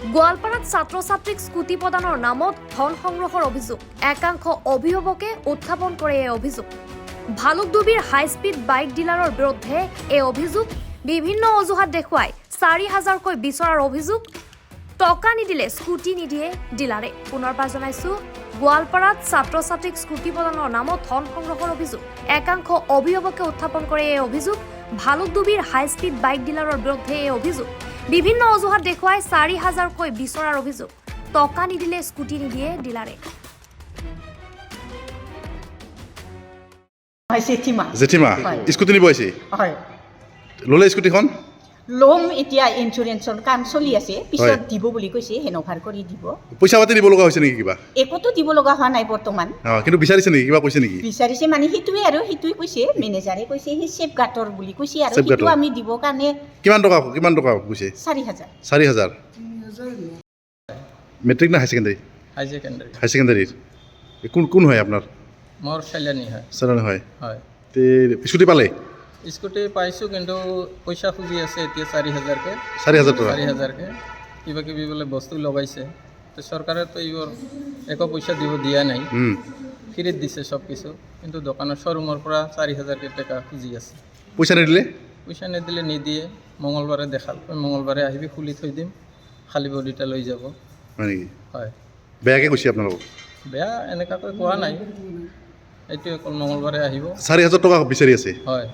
গোৱালপাৰাত ছাত্ৰ ছাত্ৰীক স্কুটি প্ৰদানৰ নামত ধন সংগ্ৰহৰ অভিযোগ একাংশ অভিভাৱকে উত্থাপন কৰে এই অভিযোগ ভালুকডুবিৰ হাই স্পীড বাইক ডিলাৰৰ বিৰুদ্ধে এই অভিযোগ বিভিন্ন অজুহাত দেখুৱাই ৪,০০০কৈ বিচৰাৰ অভিযোগ টকা নিদিলে স্কুটি নিদিয়ে ডিলাৰে পুনৰবাৰ জনাইছো গোৱালপাৰাত ছাত্ৰ ছাত্ৰীক স্কুটি প্ৰদানৰ নামত ধন সংগ্ৰহৰ অভিযোগ একাংশ অভিভাৱকে উত্থাপন কৰে এই অভিযোগ ভালুকডুবিৰ হাই স্পীড বাইক ডিলাৰৰ বিৰুদ্ধে এই অভিযোগ বিভিন্ন অজুহাত দেখুৱাই ৪,০০০কৈ বিচৰাৰ অভিযোগ টকা নিদিলে স্কুটি নিদিয়ে ডিলাৰে জেঠিমা স্কুটি নিব আহিছে হয় ল'লে স্কুটিখন ল'ম এতিয়া ইঞ্চুৰেঞ্চৰ কাম চলি আছে পিছত দিব বুলি কৈছে হেনভাৰ কৰি দিব পইচা পাতি দিব লগা হৈছে নেকি কিবা একোতো দিব লগা হোৱা নাই বৰ্তমান কিন্তু বিচাৰিছে নেকি কিবা কৈছে নেকি বিচাৰিছে মানে সেইটোৱে আৰু সেইটোৱে কৈছে মেনেজাৰে কৈছে সেই চেফ গাৰ্ডৰ বুলি কৈছে আৰু Safe সেইটো guard-ৰ। আমি দিব কাৰণে কিমান টকা কৈছে ৪,০০০ ৪,০০০ মেট্ৰিক না হাই ছেকেণ্ডাৰী হাই ছেকেণ্ডাৰীৰ কোন হয় আপোনাৰ মোৰ চাইলানি হয় চালানি হয় হয় তে স্কুটি পালে স্কুটি পাইছোঁ কিন্তু পইচা খুজি আছে এতিয়া ৪,০০০কে ৪,০০০ টকা ৪,০০০কে কিবা কিবি বোলে বস্তু লগাইছে তো চৰকাৰেতো এইবোৰ একো পইচা দিয়া নাই ফ্ৰীত দিছে চব কিছু কিন্তু দোকানৰ শ্ব'ৰুমৰ পৰা ৪,০০০কে টকা খুজি আছে পইচা নিদিলে পইচা নিদিলে নিদিয়ে মঙলবাৰে দেখাল মঙলবাৰে আহিবি খুলি থৈ দিম খালী বডিটা লৈ যাব হয় নেকি হয় বেয়াকৈ কৈছে আপোনালোকক বেয়া এনেকুৱাকৈ কোৱা নাই এইটোৱে অকল মঙলবাৰে আহিব ৪,০০০ টকা বিচাৰি আছে হয়